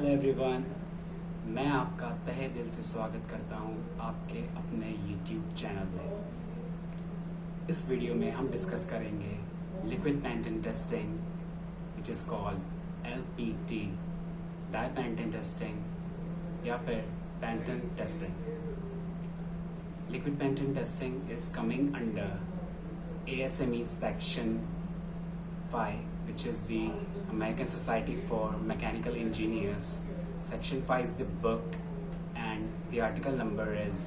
Hello everyone, मैं आपका तहे दिल से स्वागत करता हूं आपके अपने YouTube चैनल में। इस वीडियो में हम डिस्कस करेंगे liquid penetrant testing which is called LPT, dye penetrant testing या फिर penetrant testing. Liquid penetrant testing is coming under ASME section 5, which is the American Society for Mechanical Engineers. Section 5 is the book and the article number is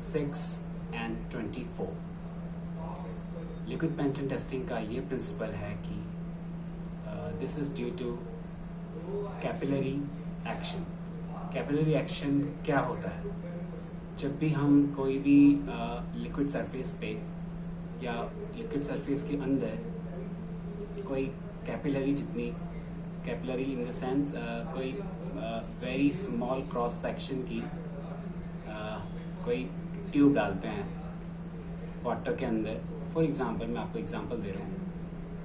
6 and 24. Liquid Panton testing का ये principle है कि this is due to capillary action. Capillary action क्या होता है? जब भी हम कोई भी liquid surface पे या लिक्विड सरफेस के अंदर कोई कैपिलरी इन द सेंस कोई वेरी स्मॉल क्रॉस सेक्शन की कोई ट्यूब डालते हैं वाटर के अंदर। फॉर एग्जांपल, मैं आपको एग्जांपल दे रहा हूँ,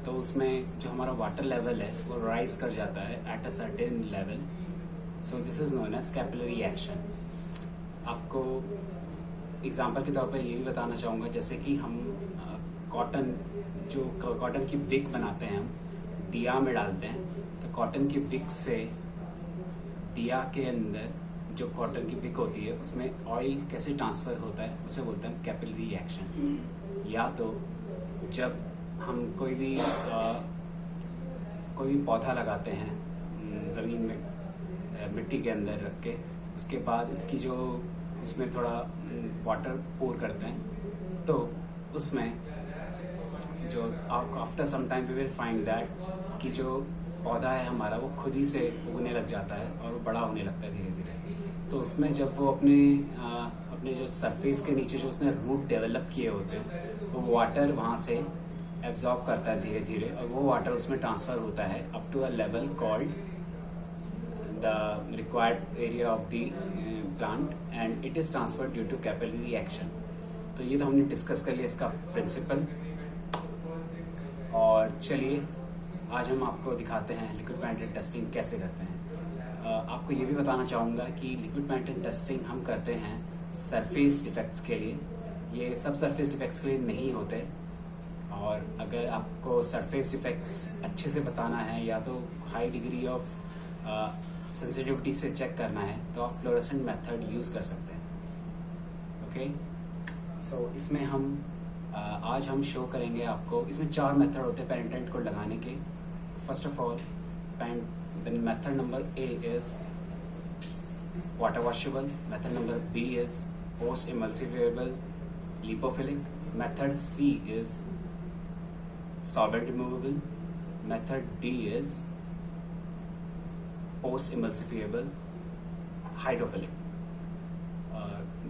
तो उसमें जो हमारा वाटर लेवल है वो राइज कर जाता है at a certain level. So this is known as capillary action. आपको एग्जांपल के तौर पर ये भी बताना चाहूँगा, जैसे कि हम कॉटन की विक बनाते हैं, हम दिया में डालते हैं, तो कॉटन की विक से दिया के अंदर जो कॉटन की विक होती है उसमें ऑयल कैसे ट्रांसफ़र होता है, उसे बोलते हैं कैपिलरी एक्शन। या तो जब हम कोई भी पौधा लगाते हैं ज़मीन में मिट्टी के अंदर रख के, उसके बाद उसकी जो उसमें थोड़ा वाटर पोर करते हैं, तो उसमें जो after some time we will find that कि जो पौधा है हमारा वो खुद ही से उगने लग जाता है और वो बड़ा होने लगता है धीरे धीरे। तो उसमें जब वो अपने जो सरफेस के नीचे जो उसने रूट डेवलप किए होते हैं, वो वाटर वहाँ से एब्जॉर्ब करता है धीरे धीरे, और वो वाटर उसमें ट्रांसफ़र होता है up to a level called the required area of the plant and it is transferred due to capillary action. तो ये तो हमने डिस्कस कर लिया इसका प्रिंसिपल। और चलिए आज हम आपको दिखाते हैं लिक्विड पैंटन टेस्टिंग कैसे करते हैं। आपको ये भी बताना चाहूँगा कि लिक्विड पैंटन टेस्टिंग हम करते हैं सरफेस डिफेक्ट्स के लिए। ये सब सरफेस डिफेक्ट्स के लिए नहीं होते, और अगर आपको सरफेस डिफेक्ट्स अच्छे से बताना है या तो हाई डिग्री ऑफ सेंसिटिविटी से चेक करना है, तो आप फ्लोरेसेंट मेथड यूज़ कर सकते हैं। ओके, सो इसमें हम आज हम शो करेंगे आपको। इसमें 4 मेथड होते हैं पेनिट्रेंट को लगाने के। First of all, the method number A is water washable, method number B is post emulsifiable lipophilic, method C is solvent removable, method D is post emulsifiable hydrophilic.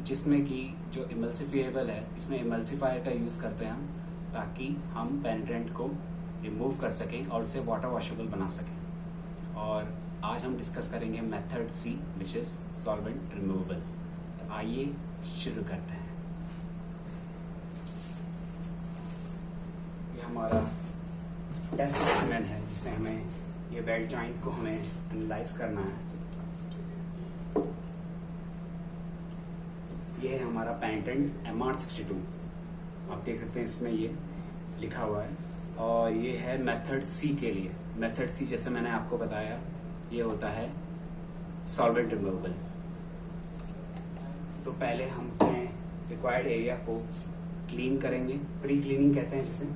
जिसमें कि जो इमल्सिफिएबल है, इसमें इमल्सिफायर का यूज़ करते हैं हम, ताकि हम पेनिट्रेंट को रिमूव कर सकें और उसे वाटर वॉशेबल बना सकें। और आज हम डिस्कस करेंगे method C which is solvent removable. तो आइए शुरू करते हैं। ये हमारा टेस्ट स्पेसिमेन है जिसे हमें ये वेल्ड जॉइंट को हमें एनालाइज करना है। ये है हमारा पैंटन MR62, आप देख सकते हैं इसमें ये लिखा हुआ है। और ये है मेथड C के लिए। मेथड C जैसे मैंने आपको बताया, ये होता है सॉल्वेंट रिमूवेबल। तो पहले हम अपने रिक्वायर्ड एरिया को क्लीन करेंगे, प्री क्लीनिंग कहते हैं जिसे।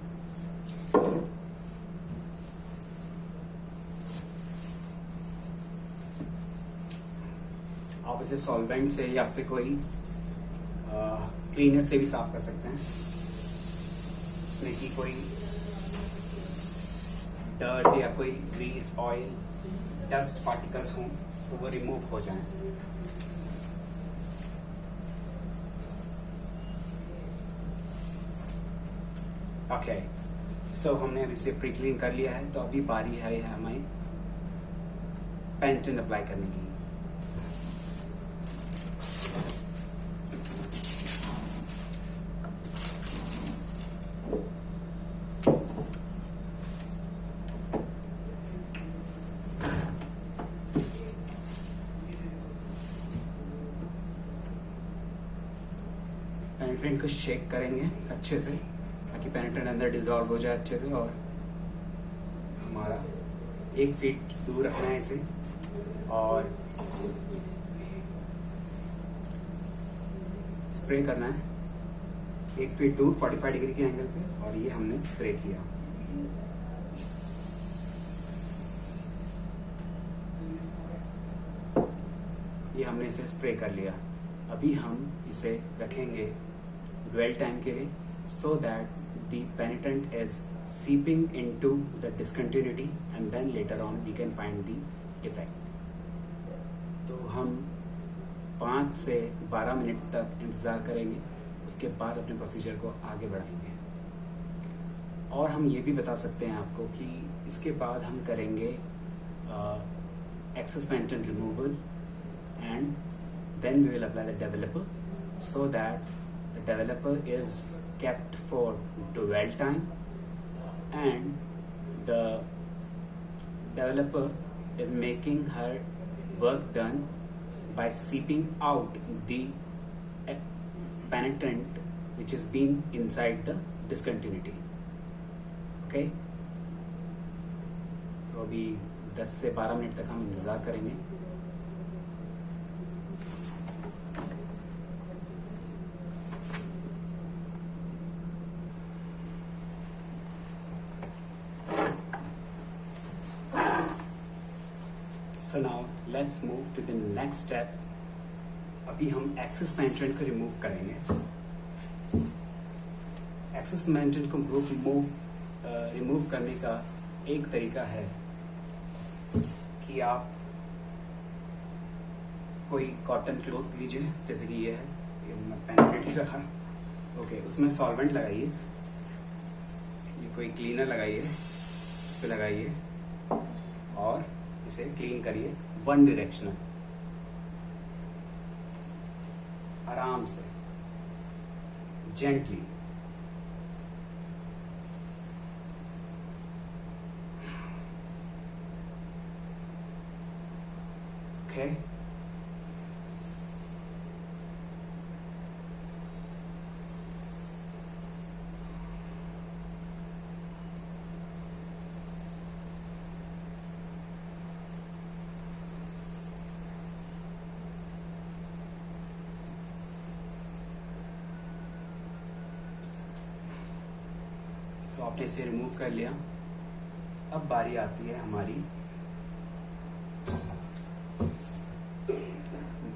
आप इसे सॉल्वेंट से या फिर कोई क्लीनर से भी साफ कर सकते हैं, इसमें कि कोई डर्ट या कोई ग्रीस, ऑयल, डस्ट पार्टिकल्स हों तो वो रिमूव हो जाएं। ओके, सो हमने अभी से प्री क्लीन कर लिया है, तो अभी बारी है हमें पैंटन अप्लाई करने की। पेनिट्रेंट को शेक करेंगे अच्छे से ताकि पेनिट्रेंट अंदर डिजॉल्व हो जाए अच्छे से। और हमारा 1 फीट दूर रखना है इसे और स्प्रे करना है 1 फीट दूर 45 डिग्री के एंगल पे। और ये हमने स्प्रे किया। ये हमने इसे स्प्रे कर लिया। अभी हम इसे रखेंगे ड्वेल टाइम के लिए so that the penetrant is seeping into the discontinuity and then later on we can find the defect. तो हम 5 से 12 मिनट तक इंतज़ार करेंगे, उसके बाद अपने प्रोसीजर को आगे बढ़ाएंगे। और हम ये भी बता सकते हैं आपको कि इसके बाद हम करेंगे excess penetrant removal and then we will apply the developer so that the developer is kept for dwell time and the developer is making her work done by seeping out the penetrant which is being inside the discontinuity. Okay, तो अभी 10 से 12 minute तक हम इंतज़ार करेंगे। So now let's move to the next step. अभी हम access पेनिट्रेंट को रिमूव करेंगे। एक्सेस पेनिट्रेंट को रिमूव करने का एक तरीका है कि आप कोई कॉटन क्लॉथ लीजिए, जैसे कि ये है, ये मैं पेनिट्रेंट ही रखा। ओके, उसमें सॉल्वेंट लगाइए, ये कोई क्लीनर लगाइए, इस पे लगाइए और इसे क्लीन करिए 1 डायरेक्शनल, आराम से, जेंटली। ओके, तो आपने इसे रिमूव कर लिया। अब बारी आती है हमारी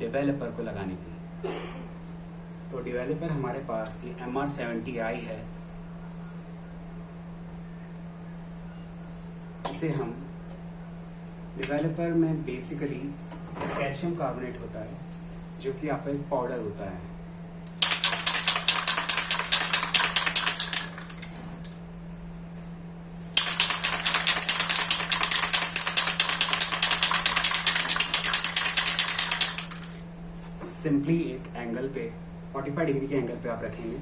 डेवलपर को लगाने की। तो डेवलपर हमारे पास ये MR70i है। इसे हम डेवलपर में बेसिकली कैल्शियम कार्बोनेट होता है जो कि आपका एक पाउडर होता है। सिंपली एक एंगल पे 45 डिग्री के एंगल पे आप रखेंगे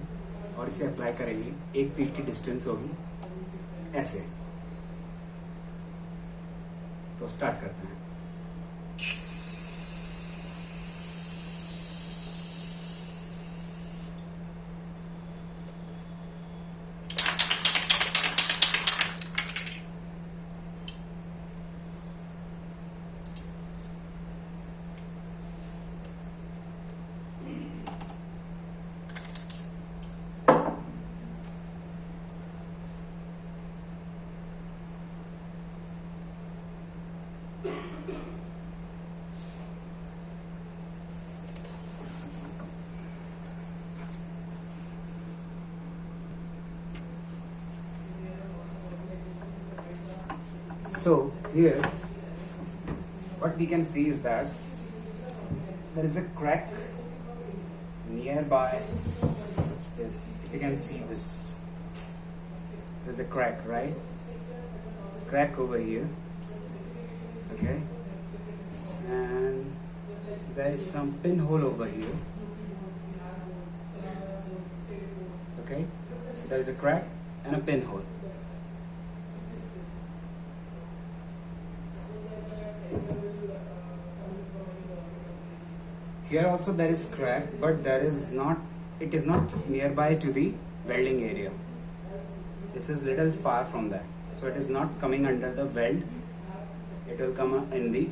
और इसे अप्लाई करेंगे। 1 फीट की डिस्टेंस होगी ऐसे। तो स्टार्ट करते हैं। So here what we can see is that there is a crack nearby this. If you can see this, there's a crack, right? Crack over here, okay, and there is some pinhole over here, okay. So there is a crack and a pinhole. Here also there is crack, but there is not it is not nearby to the welding area. This is little far from that, so it is not coming under the weld. It will come in the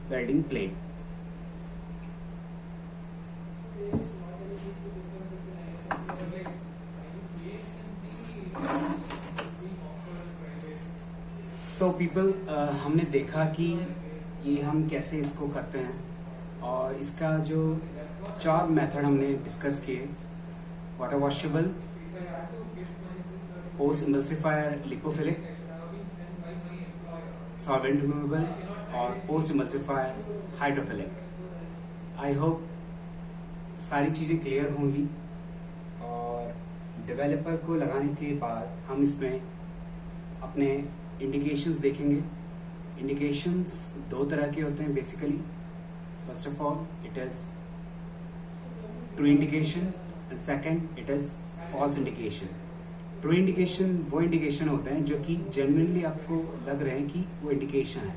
welding plate. So people, हमने देखा कि ये हम कैसे इसको करते हैं, और इसका जो 4 मेथड हमने डिस्कस किए: water washable, post emulsifier lipophilic, solvent removable और post emulsifier hydrophilic. I hope सारी चीज़ें क्लियर होंगी, और डेवलपर को लगाने के बाद हम इसमें अपने इंडिकेशंस देखेंगे। इंडिकेशंस 2 तरह के होते हैं basically. First of all, it is true indication, and second it is false indication. True indication वो इंडिकेशन होते हैं जो कि जेन्युइनली आपको लग रहे हैं कि वो इंडिकेशन है।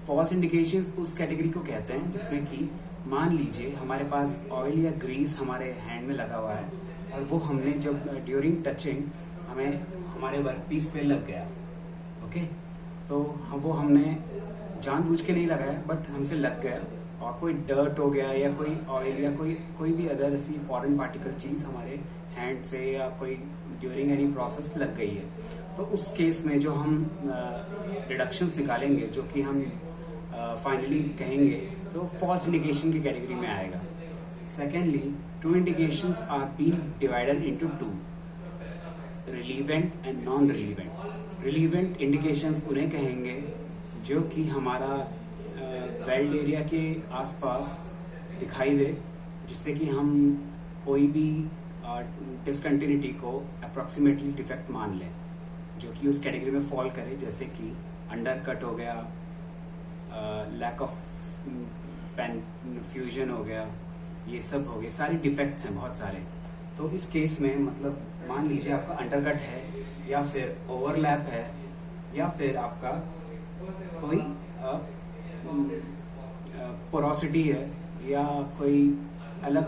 फॉल्स इंडिकेशंस उस कैटेगरी को कहते हैं जिसमें कि मान लीजिए हमारे पास ऑयल या ग्रीस हमारे हैंड में लगा हुआ है, और वो हमने जब ड्यूरिंग टचिंग हमें हमारे वर्क पीस पे लग गया, ओके, तो वो हमने जानबूझ के नहीं लगाया, बट हमसे लग गया, और कोई डर्ट हो गया या कोई ऑयल या कोई भी अदर ऐसी फॉरेन पार्टिकल चीज हमारे हैंड से या कोई ड्यूरिंग एनी प्रोसेस लग गई है, तो उस केस में जो हम डिडक्शंस निकालेंगे, जो कि हम फाइनली कहेंगे, तो फॉल्स इंडिकेशन की कैटेगरी में आएगा। Secondly, true indications are been divided into 2, relevant and non relevant. Relevant indications उन्हें कहेंगे जो कि हमारा वेल्ड एरिया के आसपास दिखाई दे, जिससे कि हम कोई भी डिसकंटिन्यूटी को अप्रोक्सीमेटली डिफेक्ट मान लें, जो कि उस कैटेगरी में फॉल करे, जैसे कि अंडर कट हो गया, लैक ऑफ पेन फ्यूजन हो गया, ये सब हो गए, सारी डिफेक्ट्स हैं बहुत सारे। तो इस केस में मतलब मान लीजिए आपका अंडरकट है, या फिर ओवरलैप है, या फिर आपका कोई पोरोसिटी है, या कोई अलग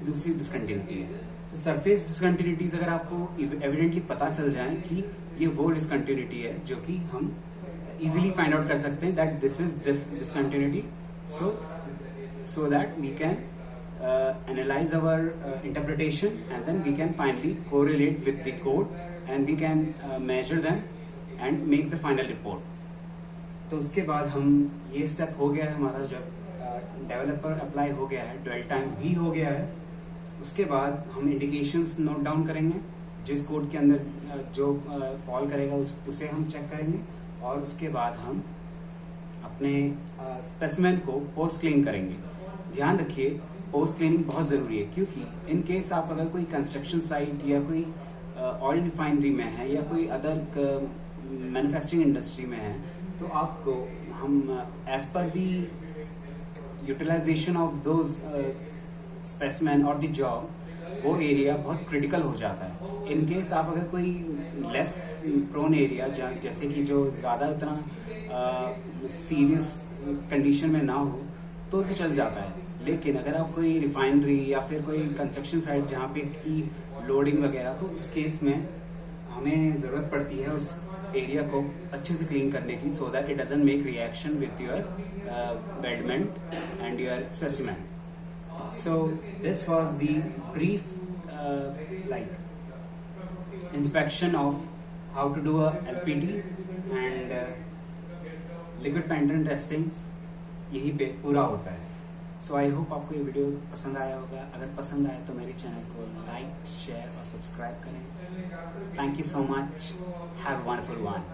दूसरी डिसकंटिन्यूटी है। तो सरफेस डिसकंटिन्यूटीज अगर आपको एविडेंटली पता चल जाए कि ये वो डिसकंटिन्यूटी है, जो कि हम इजीली फाइंड आउट कर सकते हैं that this is this discontinuity, so that we can analyze our interpretation, and then we can finally correlate with the code, and we can measure them and make the final report. तो उसके बाद हम ये step हो गया है हमारा, जब डेवलपर अप्लाई हो गया है, ड्वेल टाइम भी हो गया है, उसके बाद हम इंडिकेशंस नोट डाउन करेंगे, जिस कोड के अंदर जो फॉल करेगा उसे हम चेक करेंगे, और उसके बाद हम अपने स्पेसिमेन को पोस्ट क्लीन करेंगे। ध्यान रखिए, पोस्ट क्लीनिंग बहुत जरूरी है, क्योंकि इन केस आप अगर कोई कंस्ट्रक्शन साइट या कोई ऑयल रिफाइनरी में है या कोई अदर मैन्युफैक्चरिंग इंडस्ट्री में है, तो आपको हम as per the utilization of those specimen और द जॉब, वो एरिया बहुत क्रिटिकल हो जाता है। इन केस आप अगर कोई लेस प्रोन एरिया, जैसे कि जो ज़्यादा इतना सीरियस कंडीशन में ना हो, तो चल जाता है। लेकिन अगर आप कोई रिफाइनरी या फिर कोई कंस्ट्रक्शन साइट जहाँ पे की लोडिंग वगैरह, तो उस केस में हमें ज़रूरत पड़ती है उस एरिया को अच्छे से क्लीन करने की, so that it doesn't make reaction with your weldment and your specimen. So this was the brief inspection of how to do a LPT and liquid pattern testing, यही पे पूरा होता है। So I hope आपको ये video पसंद आया होगा। अगर पसंद आया तो मेरे चैनल को लाइक, शेयर और सब्सक्राइब करें। Thank you so much. Have a wonderful one.